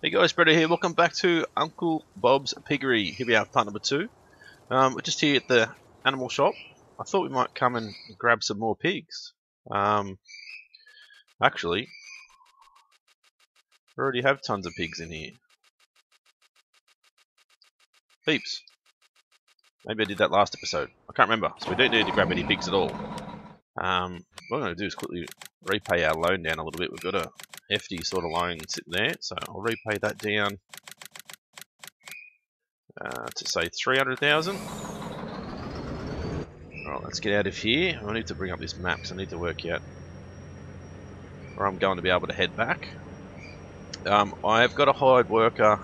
Hey guys, Britto here. Welcome back to Uncle Bob's Piggery. Here we have part number 2. We're just here at the animal shop. I thought we might come and grab some more pigs. Actually, we already have tons of pigs in here. Peeps. Maybe I did that last episode. I can't remember. So we don't need to grab any pigs at all. What I'm going to do is quickly repay our loan down a little bit. We've got a hefty sort of loan sitting there, so I'll repay that down to say 300,000. Alright, let's get out of here. I need to bring up this map because I need to work out where I'm going to be able to head back. I've got a hired worker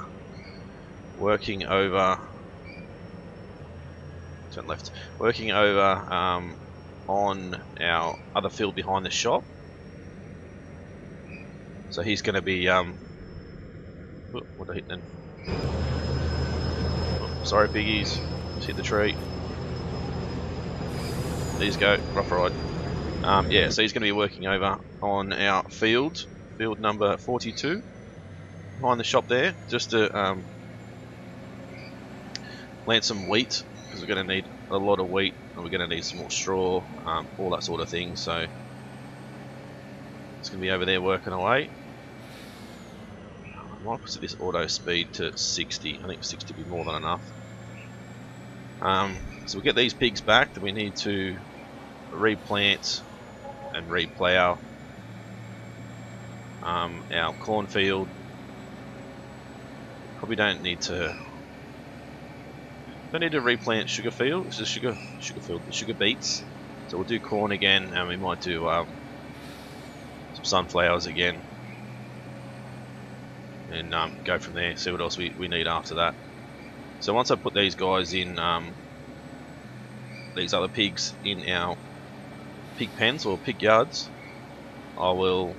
working over. Turn left. Working over on our other field behind the shop. So he's going to be. What did I hit then? Oh, sorry, piggies. Just hit the tree. These go. Rough ride. Yeah, so he's going to be working over on our field number 42, behind the shop there, just to plant some wheat, because we're going to need a lot of wheat, and we're going to need some more straw, all that sort of thing. So it's going to be over there working away. I might put this auto speed to 60. I think 60 would be more than enough. So we'll get these pigs back. Then we need to replant and replow our cornfield. Probably don't need to replant sugar field. It's just sugar field, the sugar beets. So we'll do corn again, and we might do some sunflowers again, and go from there. See what else we need after that. So once I put these guys in, these other pigs in our pig pens or pig yards, I will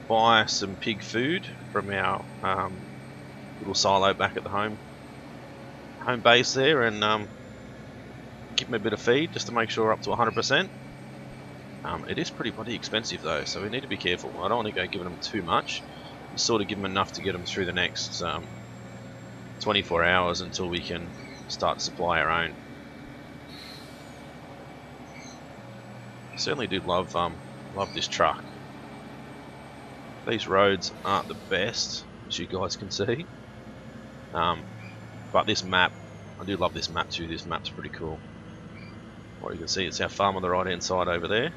buy some pig food from our little silo back at the home base there, and give them a bit of feed just to make sure we're up to 100%. It is pretty bloody expensive though, so we need to be careful. I don't want to go giving them too much. Just sort of give them enough to get them through the next 24 hours until we can start to supply our own. I certainly do love this truck. These roads aren't the best, as you guys can see, but this map, I do love this map too. This map's pretty cool. What you can see, it's our farm on the right hand side over there.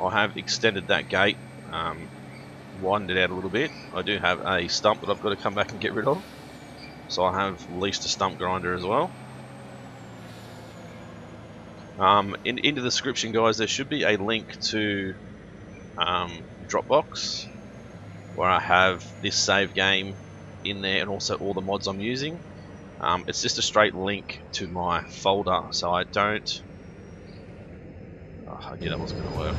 I have extended that gate, widened it out a little bit. I do have a stump that I've got to come back and get rid of, so I have leased a stump grinder as well. In the description, guys, there should be a link to Dropbox, where I have this save game in there and also all the mods I'm using. It's just a straight link to my folder, so I don't. Oh, I knew that wasn't going to work.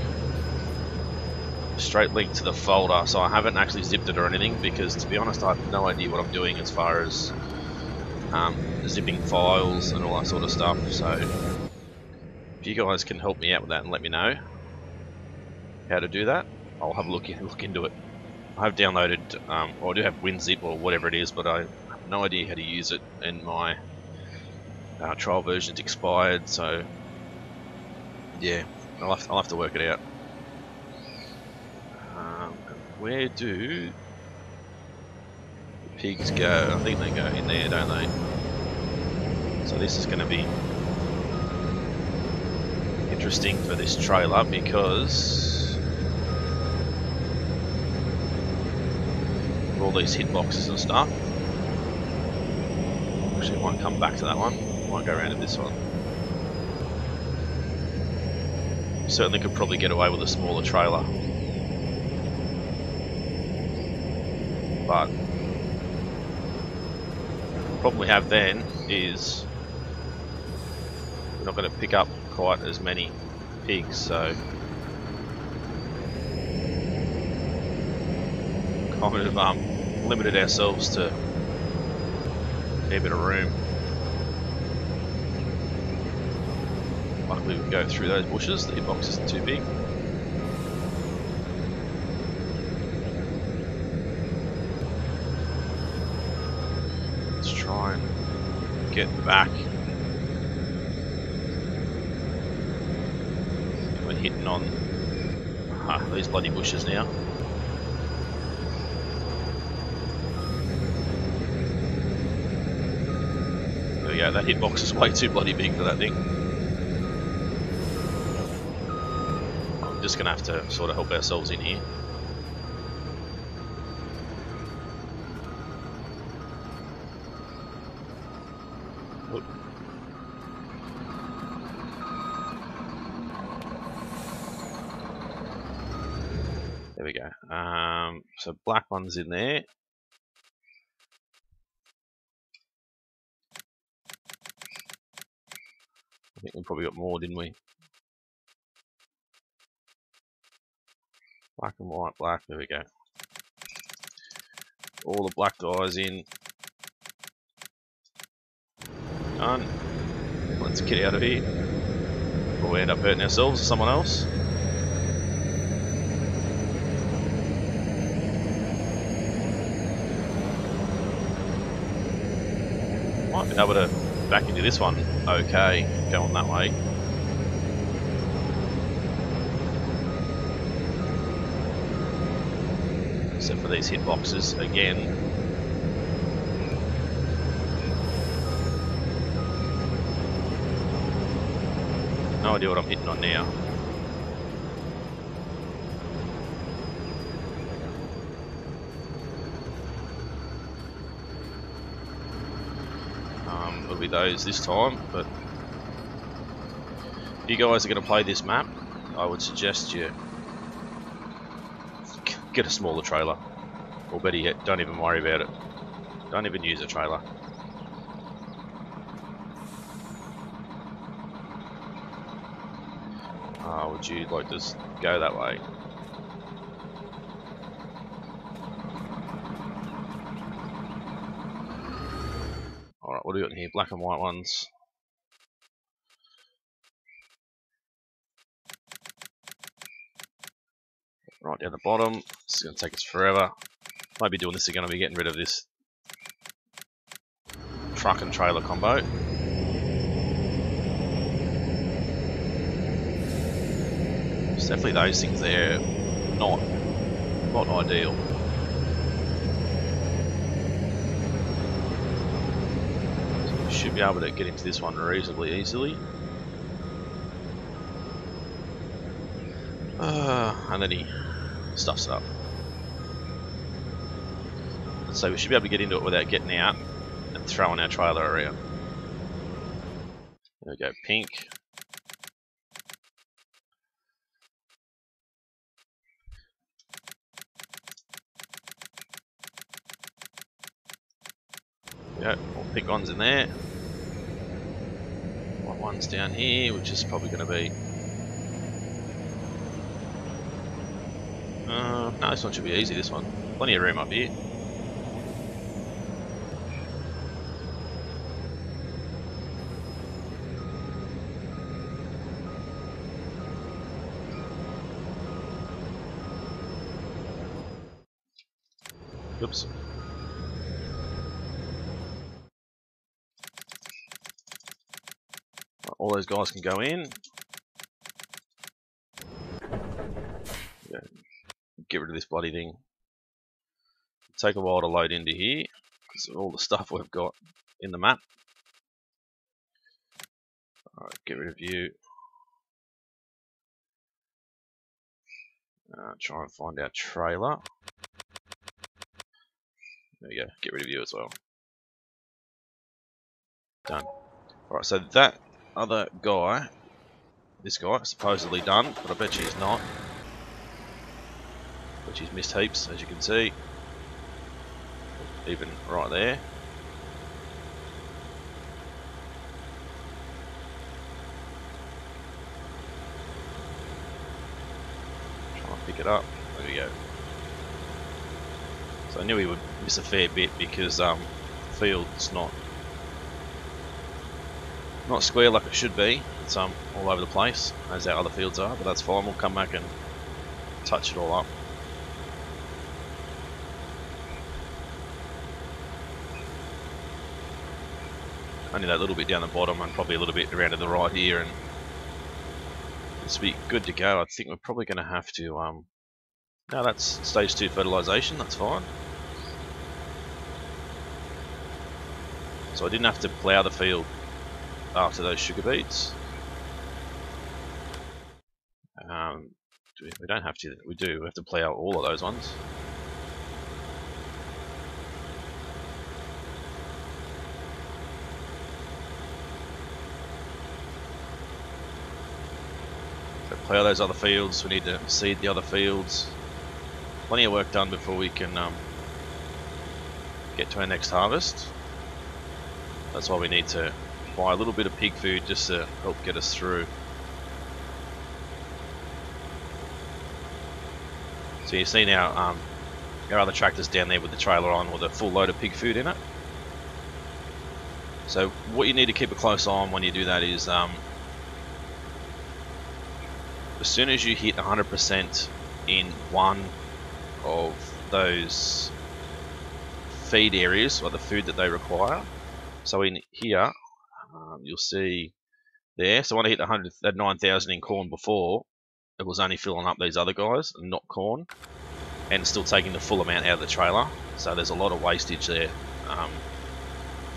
Straight link to the folder, so I haven't actually zipped it or anything, because to be honest, I have no idea what I'm doing as far as zipping files and all that sort of stuff. So if you guys can help me out with that and let me know how to do that, I'll have a look into it. I have downloaded, or I do have WinZip or whatever it is, but I have no idea how to use it, and my trial version's expired. So yeah, I'll have to work it out. Where do the pigs go? I think they go in there, don't they? So this is going to be interesting for this trailer, because of all these hitboxes and stuff. Actually, I might come back to that one. Might go around to this one. Certainly could probably get away with a smaller trailer, but the problem we have then is we're not going to pick up quite as many pigs, so kind of limited ourselves to a fair bit of room. Luckily we can go through those bushes, the hitbox isn't too big. get back. We're hitting on these bloody bushes now. There we go, that hitbox is way too bloody big for that thing. I'm just going to have to sort of help ourselves in here. Oop. There we go. So black one's in there. I think we probably got more, didn't we? Black and white, black. There we go. All the black guys in. Done. Let's get out of here. Or we end up hurting ourselves or someone else. Might be able to back into this one. Okay, going that way. Except for these hitboxes again. No idea what I'm hitting on now. It'll be those this time, but if you guys are going to play this map, I would suggest you get a smaller trailer, or better yet, don't even worry about it. Don't even use a trailer. Would you like to go that way? Alright, what do we got in here? Black and white ones. Right down the bottom. This is going to take us forever. Might be doing this again. I'll be getting rid of this truck and trailer combo. It's definitely those things there, not ideal. So we should be able to get into this one reasonably easily. And then he stuffs it up. So we should be able to get into it without getting out and throwing our trailer around. There we go, pink. Yeah, all pink ones in there. White ones down here, which is probably going to be. No, this one should be easy. This one, plenty of room up here. Oops. All those guys can go in. Yeah. Get rid of this bloody thing. It'll take a while to load into here because of all the stuff we've got in the map. Alright, get rid of you. Try and find our trailer. There we go, get rid of you as well. Done. Alright, so that other guy, this guy, supposedly done, but I bet she's not. But she's missed heaps, as you can see. Even right there. Try and pick it up. There we go. So I knew he would miss a fair bit because the field's not square like it should be. It's all over the place, as our other fields are, but that's fine. We'll come back and touch it all up. only that little bit down the bottom and probably a little bit around to the right here, and it's be good to go. I think we're probably going to have to, no, that's stage 2 fertilization, that's fine. So I didn't have to plough the field after those sugar beets. We don't have to, we do, we have to plough all of those ones. So plough those other fields, we need to seed the other fields. Plenty of work done before we can get to our next harvest. That's why we need to buy a little bit of pig food just to help get us through. So you see now our other tractors down there with the trailer on with a full load of pig food in it. So what you need to keep a close eye on when you do that is as soon as you hit 100% in one of those feed areas, or the food that they require. So in here, you'll see there, so when I hit 9,000 in corn before, it was only filling up these other guys, and not corn, and still taking the full amount out of the trailer. So there's a lot of wastage there.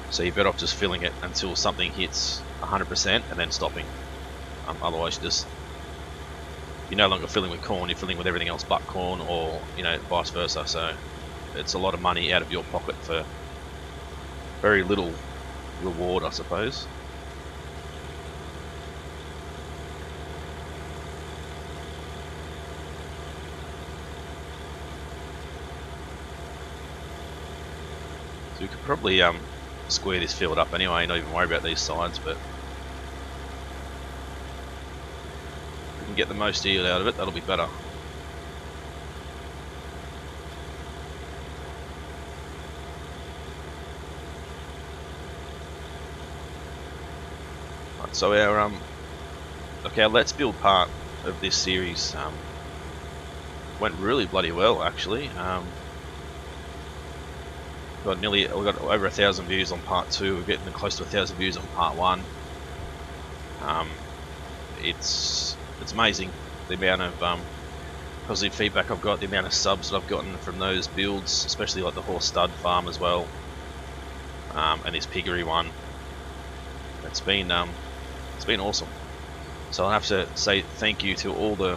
So you're better off just filling it until something hits 100% and then stopping. Otherwise, you're no longer filling with corn, you're filling with everything else but corn, or vice versa. So it's a lot of money out of your pocket for very little reward, I suppose. So we could probably square this field up anyway, not even worry about these sides, but if we can get the most yield out of it, that'll be better. Right, so our Let's Build part of this series went really bloody well, actually. We got over 1,000 views on part 2. We're getting close to 1,000 views on part 1. It's amazing the amount of positive feedback I've got, the amount of subs that I've gotten from those builds, especially like the horse stud farm as well, and this piggery one. It's been awesome. So I'll have to say thank you to all the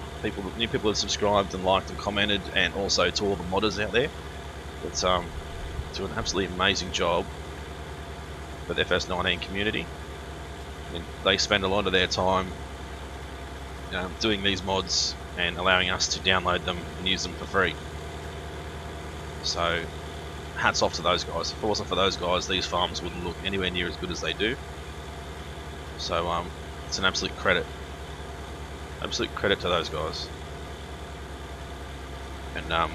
new people that subscribed and liked and commented, and also to all the modders out there. It's do an absolutely amazing job for the FS19 community. I mean, they spend a lot of their time doing these mods and allowing us to download them and use them for free. So hats off to those guys. If it wasn't for those guys, these farms wouldn't look anywhere near as good as they do. So it's an absolute credit to those guys. And I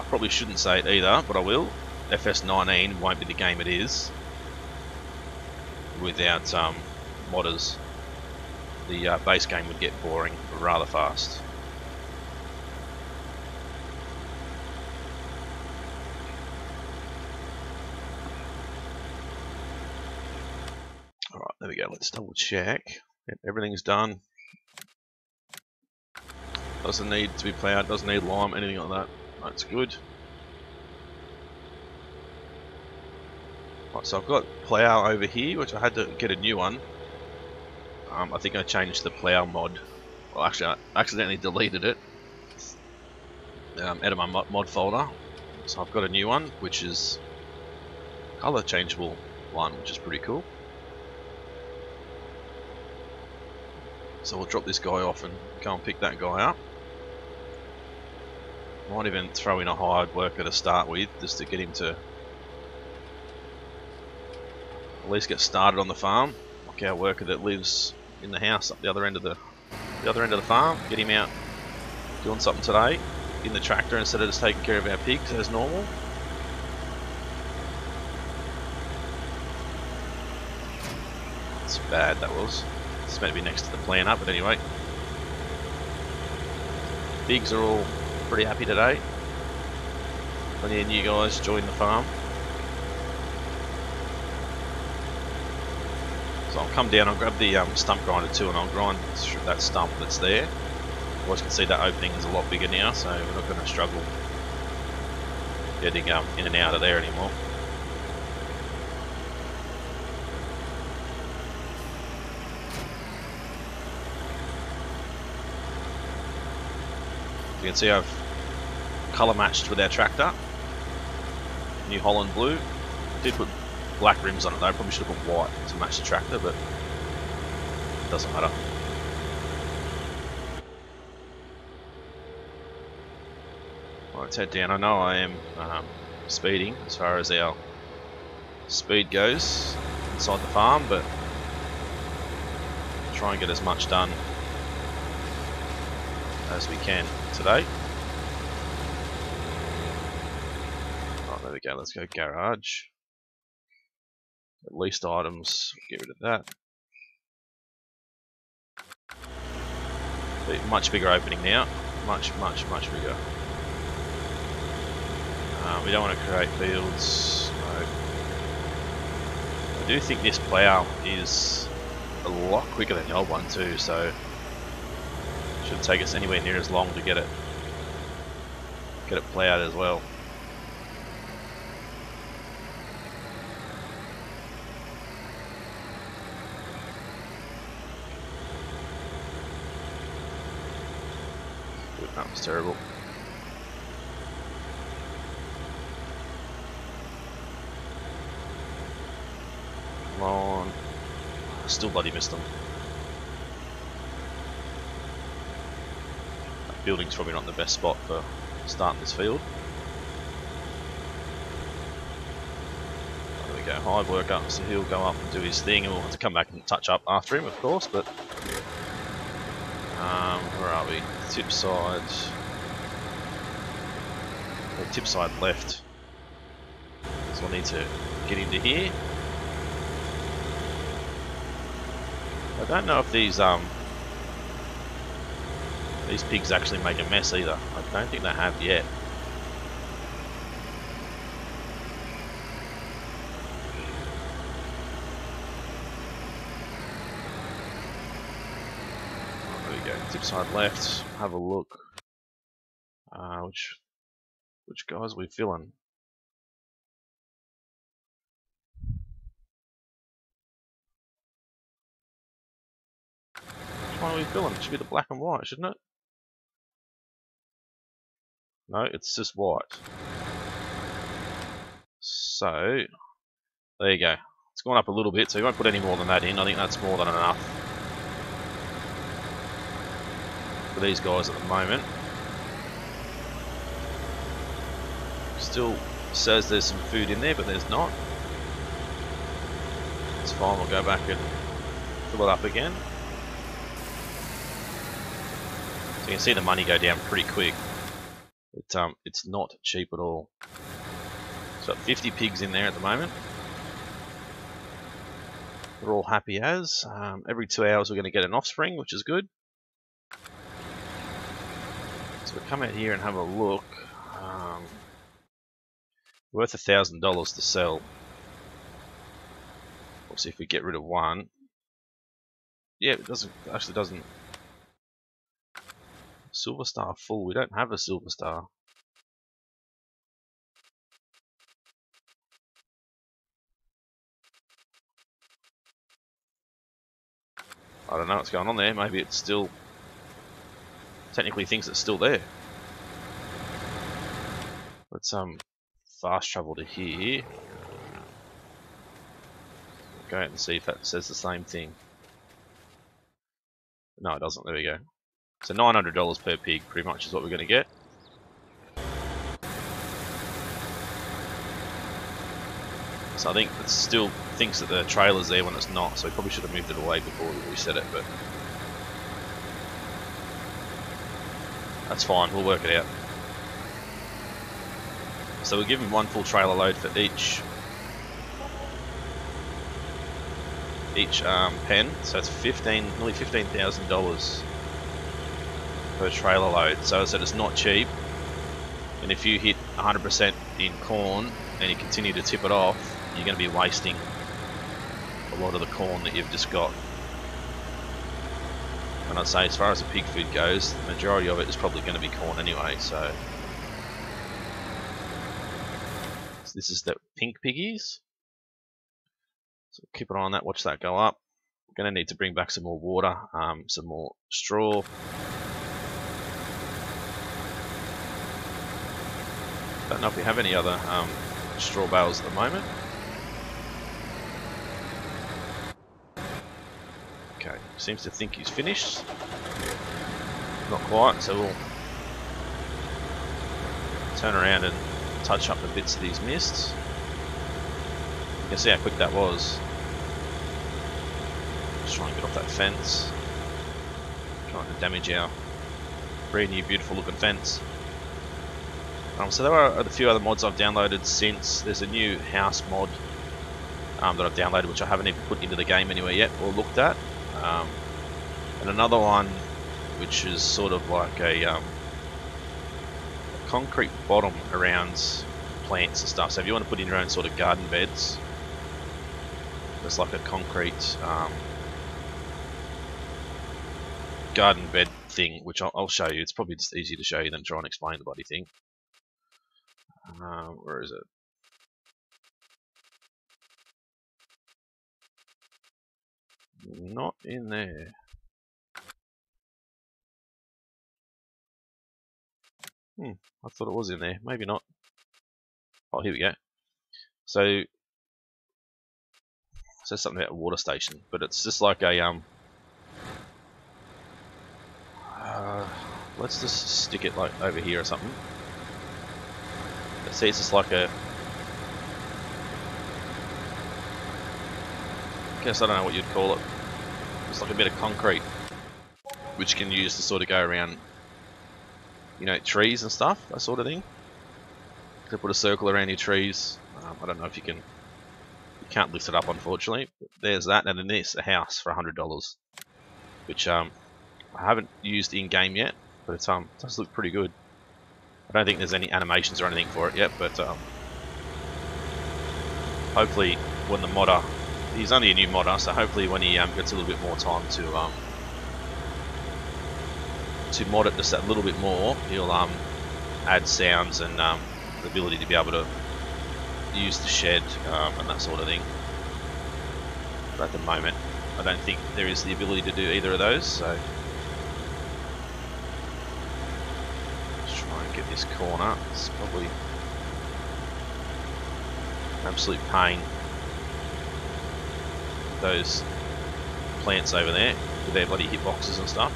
probably shouldn't say it either, but I will. FS19 won't be the game it is without modders. The base game would get boring rather fast. Alright, there we go. Let's double check. Yep, everything's done. Doesn't need to be ploughed, doesn't need lime, anything like that. That's good. Right, so I've got plough over here, which I had to get a new one. I think I changed the plough mod. Well, actually, I accidentally deleted it out of my mod folder. So I've got a new one, which is color changeable one, which is pretty cool. So we'll drop this guy off and go and pick that guy up. Might even throw in a hired worker to start with, just to get him to at least get started on the farm. Like our worker that lives in the house up the other end of the farm. Get him out doing something today in the tractor instead of just taking care of our pigs as normal. It's bad, that was. It's meant to be next to the plant up, but anyway. Pigs are all pretty happy today. Plenty of new guys joined the farm. So I'll come down, I'll grab the stump grinder too, and I'll grind through that stump that's there. You guys can see that opening is a lot bigger now, so we're not going to struggle getting in and out of there anymore. You can see I've colour matched with our tractor. New Holland blue. Did put black rims on it though, probably should have put white to match the tractor, but it doesn't matter. Right, let's head down. I know I am speeding as far as our speed goes inside the farm, but try and get as much done as we can today. Right, there we go. Let's go garage. At least items, get rid of that. Much bigger opening now. Much bigger. We don't want to create fields. No. I do think this plough is a lot quicker than the old one too, so it shouldn't take us anywhere near as long to get it ploughed as well. That was terrible. Come on. Still bloody missed them. That building's probably not the best spot for starting this field. There we go. Hive work up, so he'll go up and do his thing, and we'll have to come back and touch up after him, of course, but where are we? Tip side. Okay, tip side left. So I need to get into here. I don't know if these pigs actually make a mess either. I don't think they have yet. Tip side left, have a look. Which guys are we filling? Which one are we filling? It should be the black and white, shouldn't it? No, it's just white. So, there you go. It's gone up a little bit, so you won't put any more than that in. I think that's more than enough for these guys at the moment. Still says there's some food in there, but there's not. It's fine, we'll go back and fill it up again. So you can see the money go down pretty quick. It's not cheap at all. So 50 pigs in there at the moment. They're all happy as. Every 2 hours we're going to get an offspring, which is good. So we'll come out here and have a look. Worth $1,000 to sell. We'll see if we get rid of one. Yeah, it actually doesn't. Silver Star full. We don't have a Silver Star. I don't know what's going on there. Maybe it's still technically thinks it's still there. Let's fast travel to here. Go out and see if that says the same thing. No, it doesn't. There we go. So $900 per pig, pretty much, is what we're going to get. So I think it still thinks that the trailer's there when it's not, so we probably should have moved it away before we reset it, but that's fine, we'll work it out. So we'll give him one full trailer load for each pen, so it's nearly $15,000 per trailer load. So I said it's not cheap, and if you hit 100% in corn and you continue to tip it off, you're going to be wasting a lot of the corn that you've just got. And I'd say as far as the pig food goes, the majority of it is probably going to be corn anyway, so this is the pink piggies. So keep an eye on that, watch that go up. We're going to need to bring back some more water, some more straw. Don't know if we have any other straw bales at the moment. Okay, seems to think he's finished. Not quite, so we'll turn around and touch up the bits that he's missed. You can see how quick that was. Just trying to get off that fence. Trying to damage our brand new beautiful looking fence. So there are a few other mods I've downloaded since. There's a new house mod that I've downloaded, which I haven't even put into the game anywhere yet or looked at. And another one which is sort of like a concrete bottom around plants and stuff. So if you want to put in your own sort of garden beds, there's like a concrete garden bed thing, which I'll show you. It's probably just easier to show you than try and explain the bloody thing. Where is it? Not in there. I thought it was in there. Maybe not. Oh, here we go. So it says something about a water station, but it's just like a let's just stick it like over here or something. See, it's just like a, I guess I don't know what you'd call it. It's like a bit of concrete, which you can use to sort of go around, you know, trees and stuff, that sort of thing. To put a circle around your trees. I don't know if you can. You can't lift it up, unfortunately. But there's that, and then this, a house for $100, which I haven't used in game yet, but it does look pretty good. I don't think there's any animations or anything for it yet, but hopefully when the modder, he's only a new modder, so hopefully when he gets a little bit more time to mod it just that little bit more, he'll add sounds and the ability to be able to use the shed and that sort of thing. But at the moment, I don't think there is the ability to do either of those, so get this corner. It's probably an absolute pain. Those plants over there with their bloody hitboxes and stuff.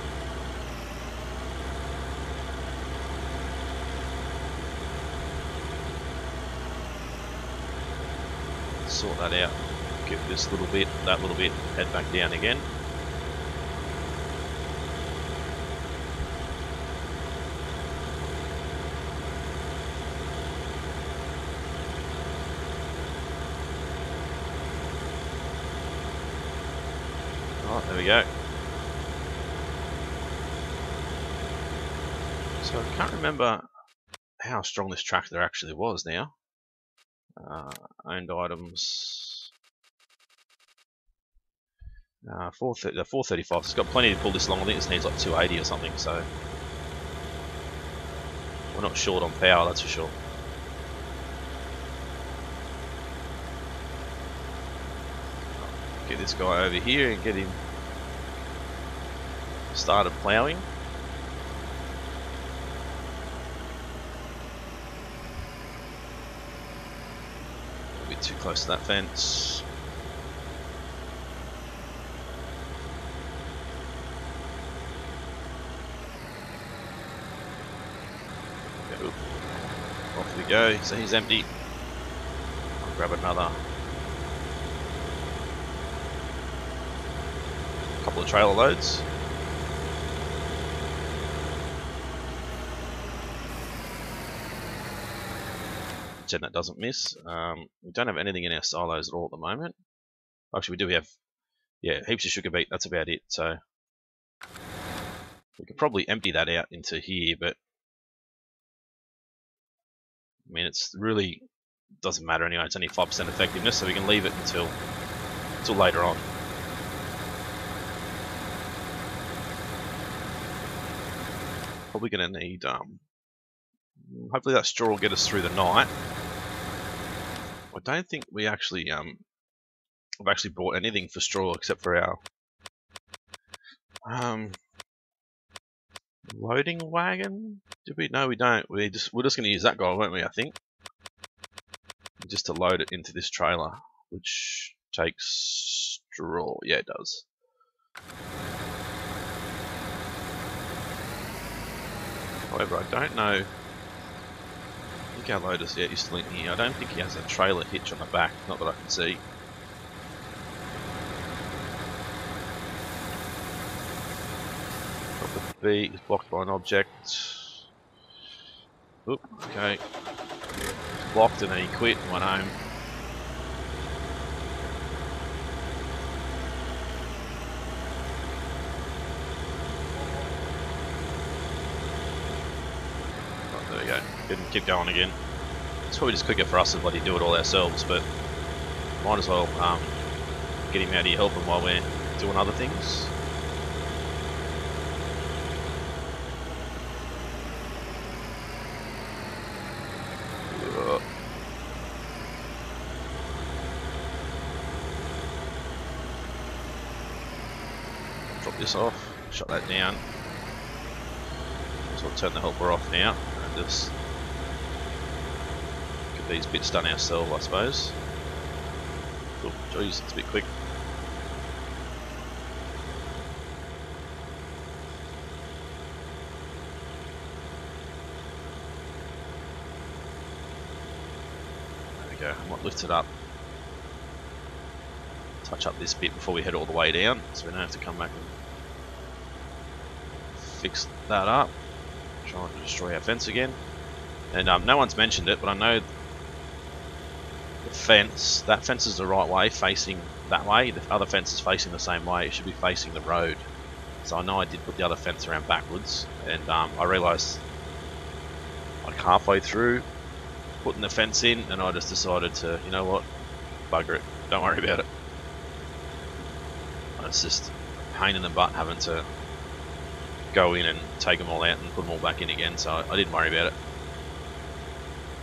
Sort that out. Get this little bit, that little bit, head back down again. There we go. So I can't remember how strong this tractor actually was now. Owned items. 435. It's got plenty to pull this long. I think this needs like 280 or something. So we're not short on power, that's for sure. Get this guy over here and get him started ploughing. A bit too close to that fence. Okay, off we go. So he's empty. I'll grab another couple of trailer loads. That doesn't miss. We don't have anything in our silos at all at the moment. Actually, we do have, yeah, heaps of sugar beet. That's about it. So we could probably empty that out into here, but I mean, it's really doesn't matter anyway. It's only 5% effectiveness, so we can leave it until till later on. Probably going to need, hopefully that straw will get us through the night. I don't think we actually, I've actually bought anything for straw except for our loading wagon. Did we? No, we don't. We're just going to use that guy, won't we? I think just to load it into this trailer, which takes straw. Yeah, it does. However, I don't know. I think our loader's yet still in here. I don't think he has a trailer hitch on the back. Not that I can see. B is blocked by an object. Oop, okay. It's blocked and then he quit and went home. Oh, there we go. Couldn't keep going again. It's probably just quicker for us to bloody do it all ourselves, but might as well get him out here helping while we're doing other things. Drop this off, shut that down. So we'll turn the helper off now and just get these bits done ourselves, I suppose. Oh, geez, it's a bit quick. There we go, I might lift it up. Touch up this bit before we head all the way down, so we don't have to come back and fix that up. Trying to destroy our fence again. And no one's mentioned it, but I know the fence, that fence is the right way, facing that way. The other fence is facing the same way. It should be facing the road. So I know I did put the other fence around backwards, and I realised like halfway through putting the fence in, and I just decided to, you know what, bugger it, don't worry about it. It's just a pain in the butt having to go in and take them all out and put them all back in again, so I didn't worry about it.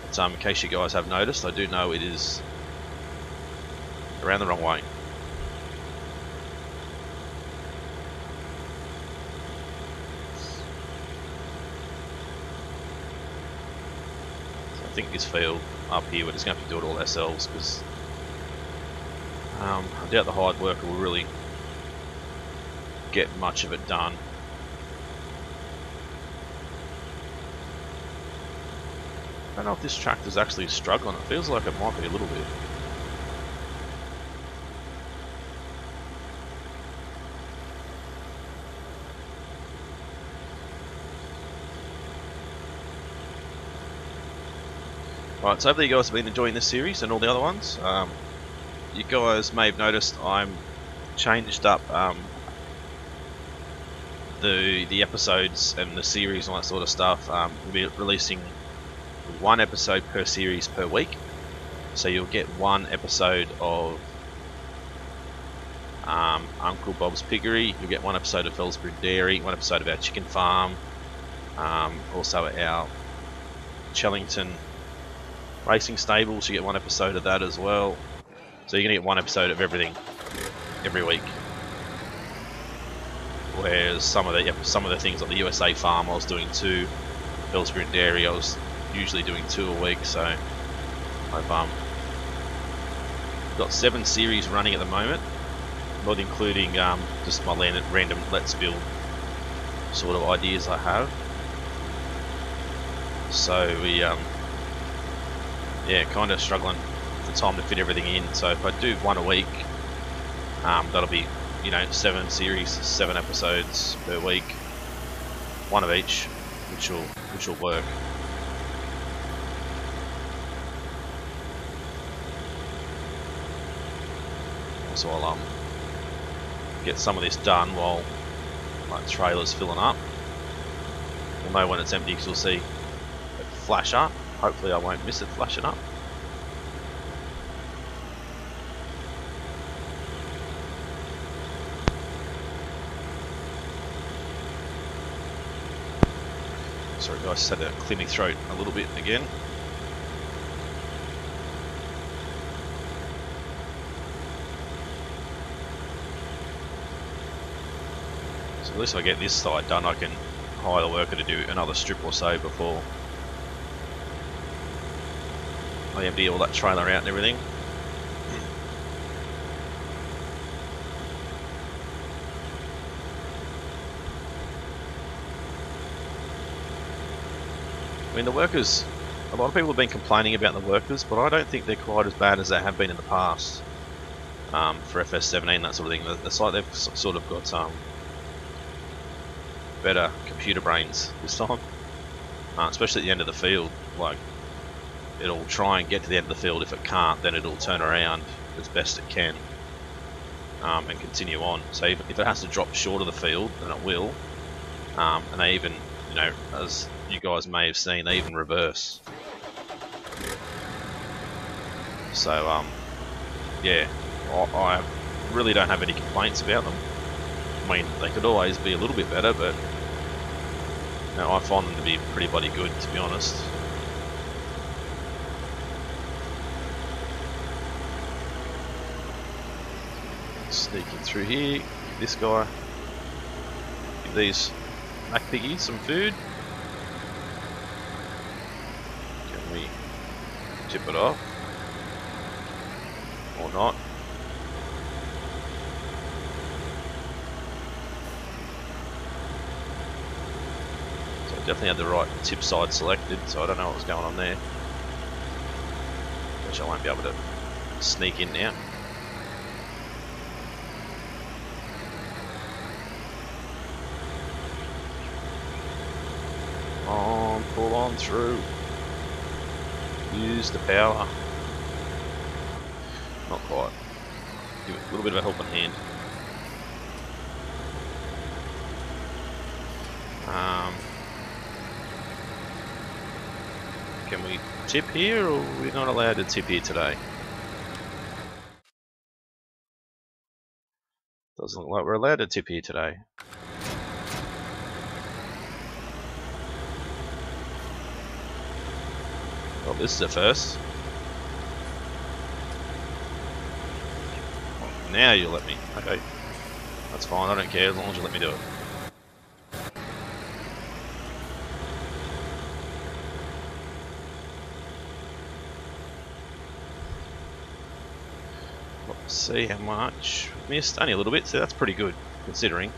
But in case you guys have noticed, I do know it is around the wrong way. So I think this field up here, we're just going to have to do it all ourselves, because I doubt the hired worker will really get much of it done. I don't know if this tractor's actually struggling. It feels like it might be a little bit. Right, so hopefully you guys have been enjoying this series and all the other ones. You guys may have noticed I'm changed up the episodes and the series and all that sort of stuff. We'll be releasing one episode per series per week, so you'll get one episode of Uncle Bob's Piggery, you'll get one episode of Fellsbury Dairy, one episode of our chicken farm, also our Chellington racing stables, you get one episode of that as well. So you're going to get one episode of everything every week. Whereas some of the things like the USA farm I was doing 2, Fellsbury Dairy I was usually doing 2 a week, so I've got 7 series running at the moment, not including just my random Let's Build sort of ideas I have. So we yeah, kind of struggling for time to fit everything in. So if I do one a week, that'll be, you know, 7 series, 7 episodes per week, one of each, which will work. So I'll get some of this done while my trailer's filling up. We'll know when it's empty because we'll see it flash up. Hopefully I won't miss it flashing up. Sorry guys, just had to clear my throat a little bit again. So at least if I get this side done, I can hire the worker to do another strip or so before I empty all that trailer out and everything. I mean, the workers, a lot of people have been complaining about the workers, but I don't think they're quite as bad as they have been in the past. For FS19, that sort of thing. It's like they've sort of got better computer brains this time, especially at the end of the field. Like, it'll try and get to the end of the field. If it can't, then it'll turn around as best it can and continue on. So if it has to drop short of the field, then it will. And they even, you know, as you guys may have seen, they even reverse. So yeah, I really don't have any complaints about them. I mean, they could always be a little bit better, but you know, I find them to be pretty bloody good, to be honest. Sneaking through here, give this guy, give these Mac piggies some food. Can we tip it off? Or not? So I definitely had the right tip side selected, so I don't know what was going on there. Which I won't be able to sneak in now. Pull on through. Use the power. Not quite. Give it a little bit of a helping hand. Can we tip here, or are we not allowed to tip here today? Doesn't look like we're allowed to tip here today. Well, this is a first. Well, now you'll let me. Okay. That's fine, I don't care as long as you let me do it. Let's see how much missed. Only a little bit, so that's pretty good considering.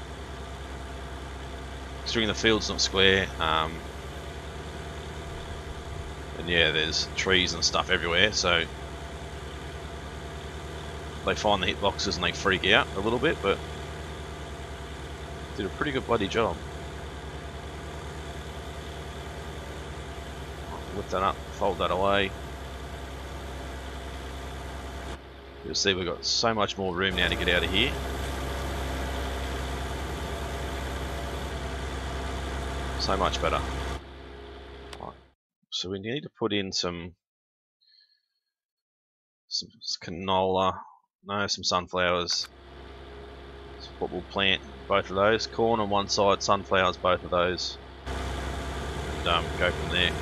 Considering the field's not square. And yeah, there's trees and stuff everywhere, so they find the hitboxes and they freak out a little bit, but did a pretty good bloody job. Lift that up, fold that away. You'll see we've got so much more room now to get out of here. So much better. So we need to put in some canola, no, some sunflowers. That's what we'll plant, both of those. Corn on one side, sunflowers, both of those. And go from there.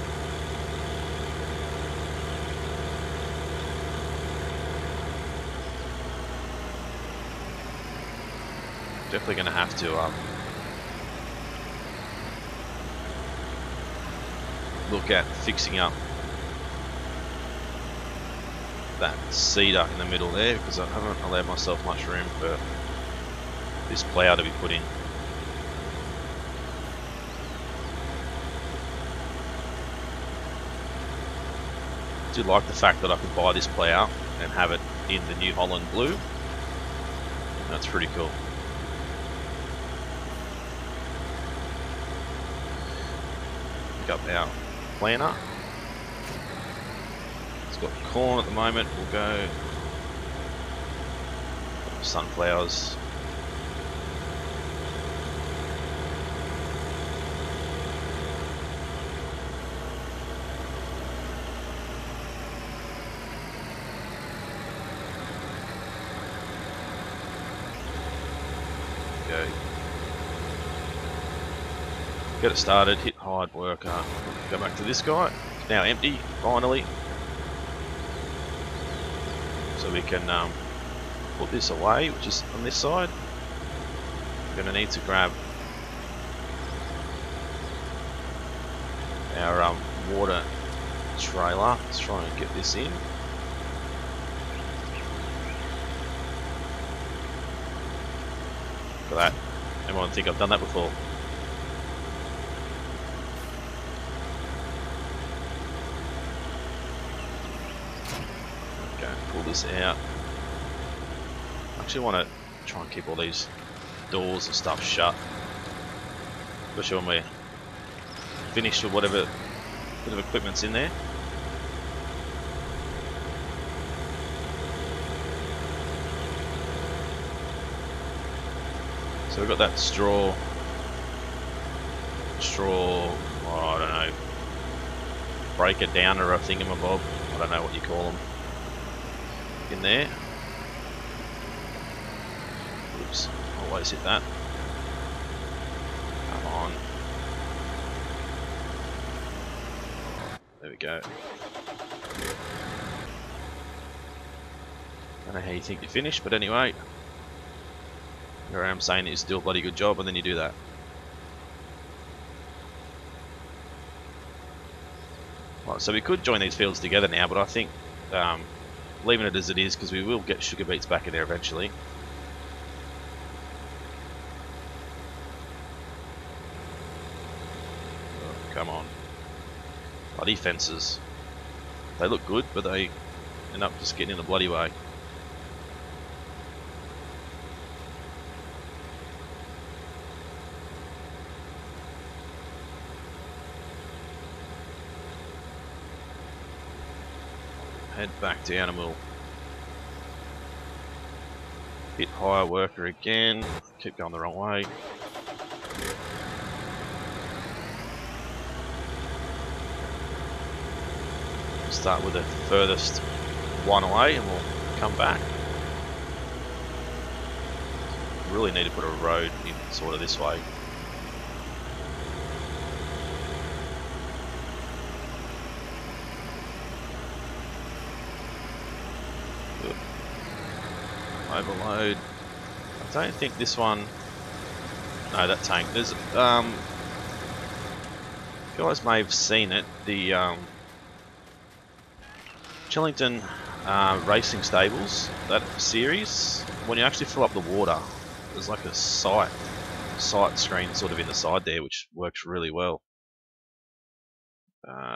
Definitely going to have to look at fixing up that cedar in the middle there, because I haven't allowed myself much room for this plough to be put in. I do like the fact that I could buy this plough and have it in the New Holland blue. That's pretty cool. Pick up our planter. It's got corn at the moment. We'll go sunflowers. Get it started, hit hide worker, go back to this guy. It's now empty, finally. So we can put this away, which is on this side. We're going to need to grab our water trailer. Let's try and get this in. Look at that. Everyone think I've done that before. Okay, pull this out. I actually want to try and keep all these doors and stuff shut, especially when we're finished with whatever bit of equipment's in there. So we've got that straw, oh, I don't know, breaker downer or a thingamabob, I don't know what you call them, in there. Oops, always hit that. Come on. There we go. Don't know how you think you finished, but anyway. Here I am saying that you do a bloody good job, and then you do that. Right, so we could join these fields together now, but I think leaving it as it is, because we will get sugar beets back in there eventually. Oh, come on. Bloody fences. They look good, but they end up just getting in the bloody way. Head back down and we'll hit hire worker again. Keep going the wrong way. Start with the furthest one away and we'll come back. Really need to put a road in sort of this way. Overload. I don't think this one. No, that tank. There's you guys may have seen it. The Chillington racing stables. That series. When you actually fill up the water, there's like a sight screen sort of in the side there, which works really well.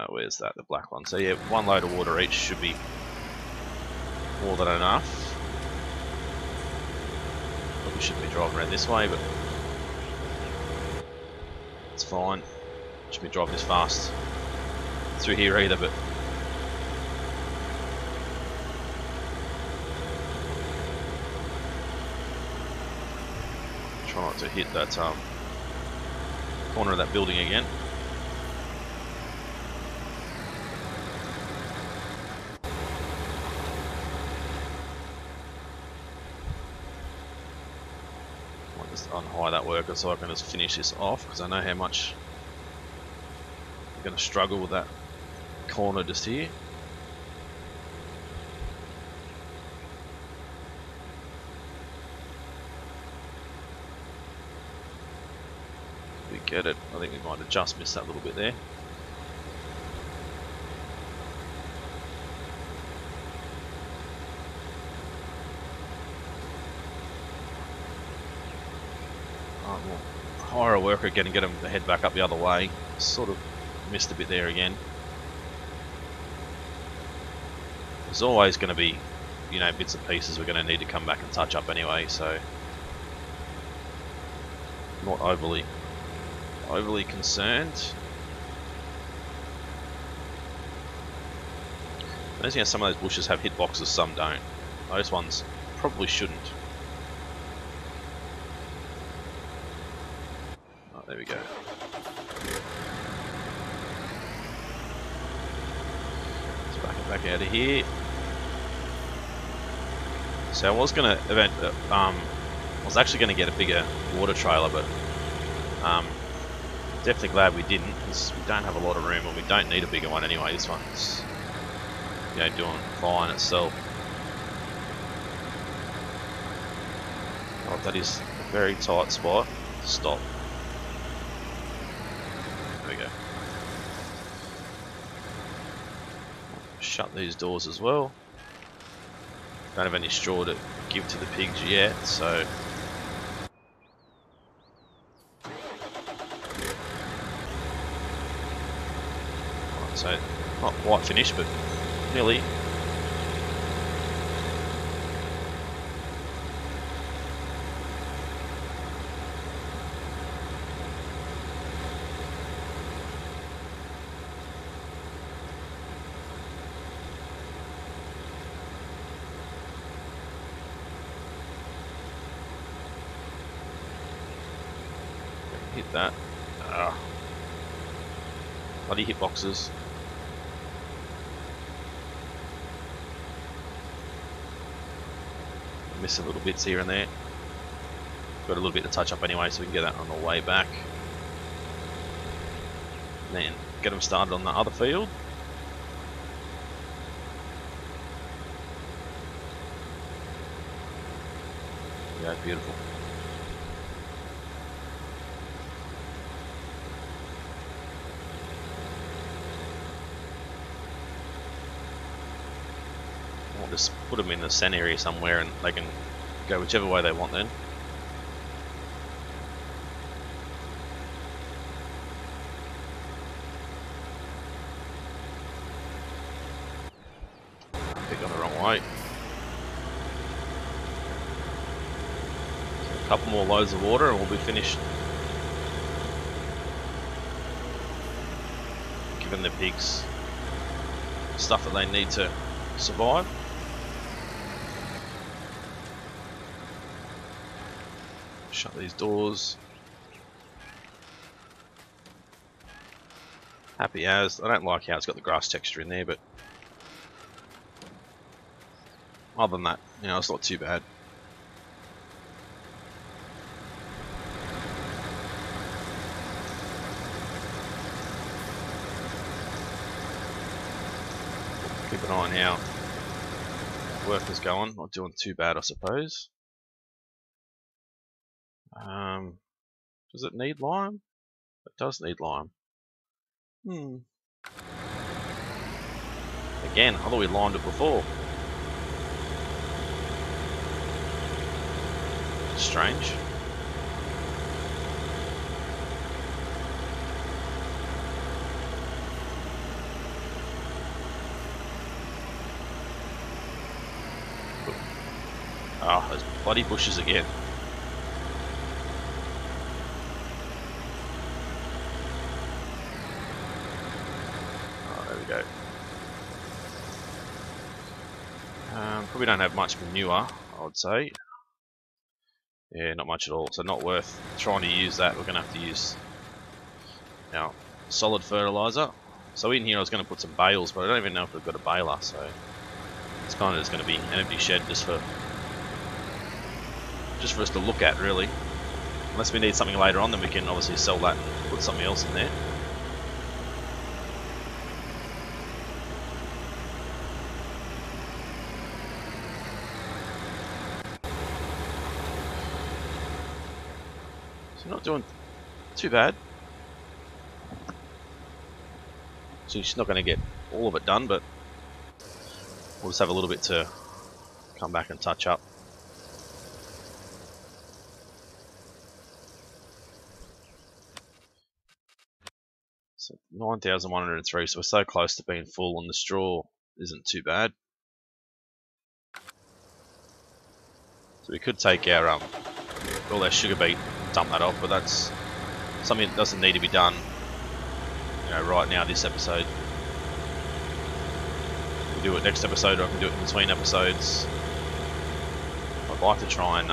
Where's that? The black one. So yeah, one load of water each should be more than enough. We shouldn't be driving around this way, but it's fine. Shouldn't be driving this fast through here either, but try not to hit that corner of that building again. Unhire that worker so I can just finish this off, because I know how much I'm going to struggle with that corner just here. We get it. I think we might have just missed that little bit there. Hire a worker again and get them to head back up the other way. Sort of missed a bit there again. There's always going to be, you know, bits and pieces we're going to need to come back and touch up anyway, so not overly concerned. Noticing how some of those bushes have hitboxes, some don't. Those ones probably shouldn't. There we go. Let's back it back out of here. So I was gonna I was actually gonna get a bigger water trailer, but Definitely glad we didn't, because we don't have a lot of room and we don't need a bigger one anyway. This one's, you know, doing fine itself. Oh, that is a very tight spot. Stop. There we go. Shut these doors as well. Don't have any straw to give to the pigs yet, so so not quite finished, but nearly. Hit that. Bloody hitboxes. Missing little bits here and there. Got a little bit to touch up anyway, so we can get that on the way back. And then get them started on the other field. Yeah, beautiful. I'll just put them in the sun area somewhere and they can go whichever way they want then. Pick on the wrong way. So a couple more loads of water and we'll be finished. Giving the pigs stuff that they need to survive. Shut these doors. Happy as. I don't like how it's got the grass texture in there, but other than that, you know, it's not too bad. Keep an eye on how work is going. Not doing too bad, I suppose. Does it need lime? It does need lime. Again, I thought we limed it before. Strange. Oh, those bloody bushes again. Go. Probably don't have much manure, I would say. Yeah, not much at all, so not worth trying to use that. We're going to have to use our solid fertilizer. So in here I was going to put some bales, but I don't even know if we've got a baler, so it's kind of just going to be an empty shed just for us to look at, really. Unless we need something later on, then we can obviously sell that and put something else in there. Not doing too bad. So she's not going to get all of it done, but we'll just have a little bit to come back and touch up. So 9,103, so we're so close to being full, and the straw isn't too bad. So we could take our all our sugar beet and dump that off, but that's something that doesn't need to be done, you know, right now this episode. We'll do it next episode, or I can do it in between episodes. I'd like to try and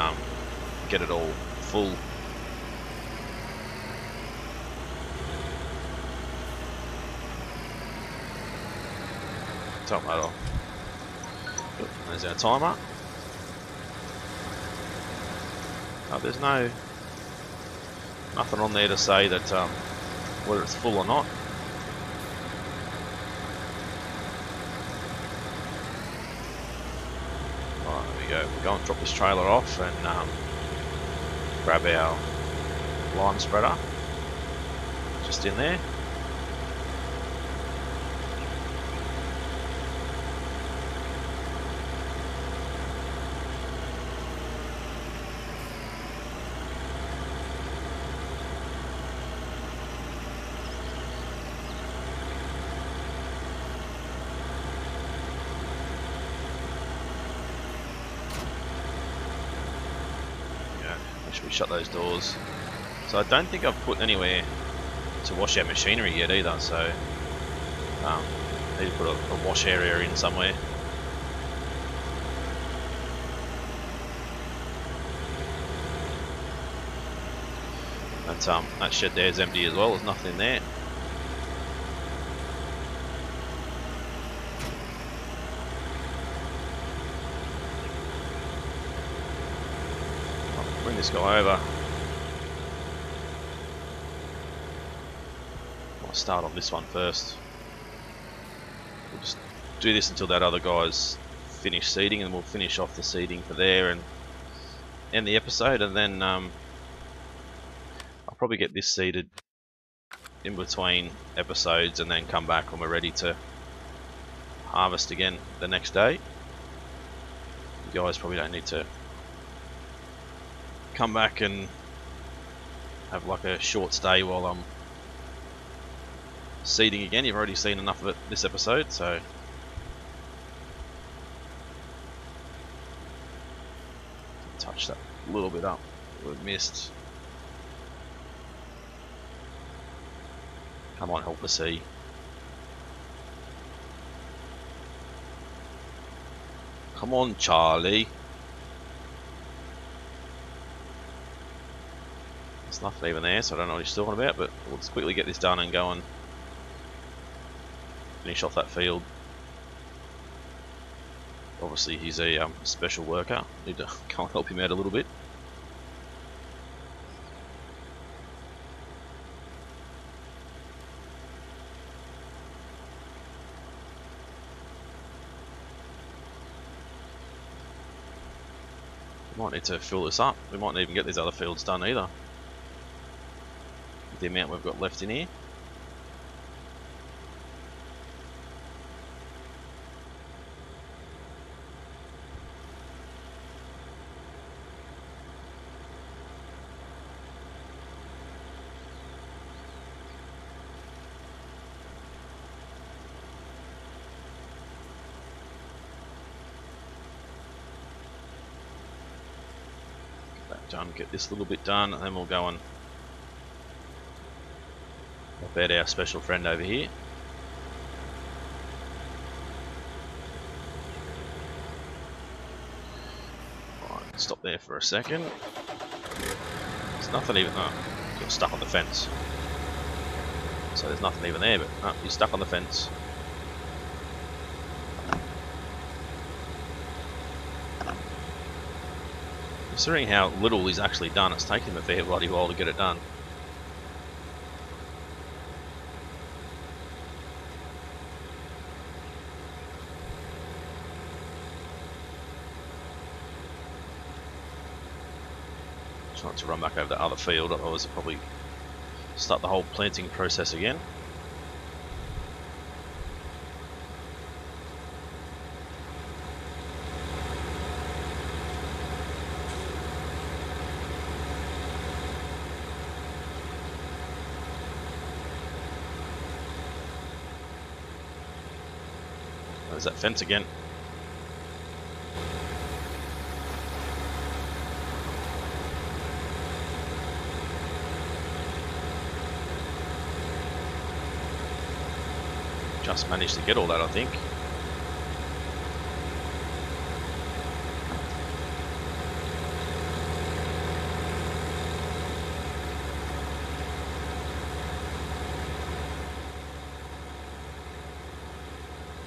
get it all full. Top that off. Good. There's our timer. Oh, there's nothing on there to say that whether it's full or not. Alright, there we go. We'll go and drop this trailer off and grab our lime spreader. Just in there. Make sure we shut those doors. So I don't think I've put anywhere to wash our machinery yet either, so need to put a wash area in somewhere. That shed there is empty as well, there's nothing in there. I'll bring this guy over. I'll start on this one first. We'll just do this until that other guy's finished seeding, and we'll finish off the seeding for there and end the episode, and then I'll probably get this seeded in between episodes and then come back when we're ready to harvest again the next day. You guys probably don't need to come back and have like a short stay while I'm seeding again. You've already seen enough of it this episode, so touch that a little bit up. We've missed. Come on, help us see. Come on, Charlie. There's nothing even there, so I don't know what he's talking about, but let's quickly get this done and go and finish off that field. Obviously he's a special worker. Need to go and help him out a little bit. We might need to fill this up. We might not even get these other fields done either, with the amount we've got left in here. Done, get this little bit done, and then we'll go and help out our special friend over here. Right, stop there for a second. There's nothing even. Oh, you're stuck on the fence. So there's nothing even there, but no, you're stuck on the fence. Considering how little he's actually done, it's taken him a fair bloody while to get it done. Trying to run back over the other field, otherwise I'll probably start the whole planting process again. There's that fence again. Just managed to get all that, I think.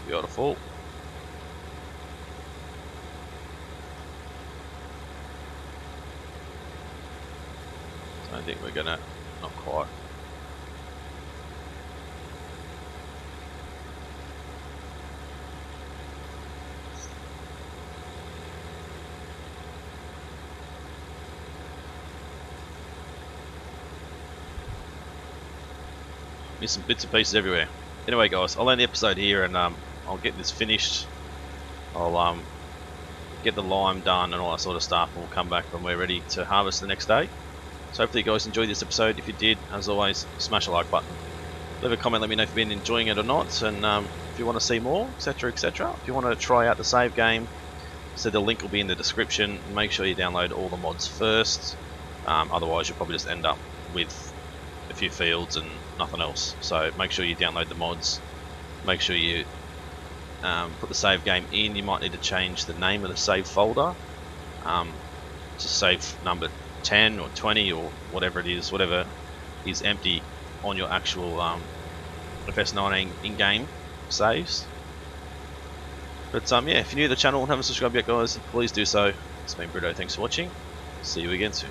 Beautiful. I don't think we're gonna, not quite. missing bits and pieces everywhere. Anyway, guys, I'll end the episode here, and I'll get this finished. I'll get the lime done and all that sort of stuff, and we'll come back when we're ready to harvest the next day. So hopefully you guys enjoyed this episode. If you did, as always, smash a like button. Leave a comment, let me know if you've been enjoying it or not, and if you want to see more, etc, etc. If you want to try out the save game, so the link will be in the description. Make sure you download all the mods first, otherwise you'll probably just end up with a few fields and nothing else. So make sure you download the mods, make sure you put the save game in. You might need to change the name of the save folder to save number 10 or 20 or whatever it is, whatever is empty on your actual FS19 in-game saves. But yeah, if you're new to the channel and haven't subscribed yet, guys, please do so. It's been Britto, thanks for watching. See you again soon.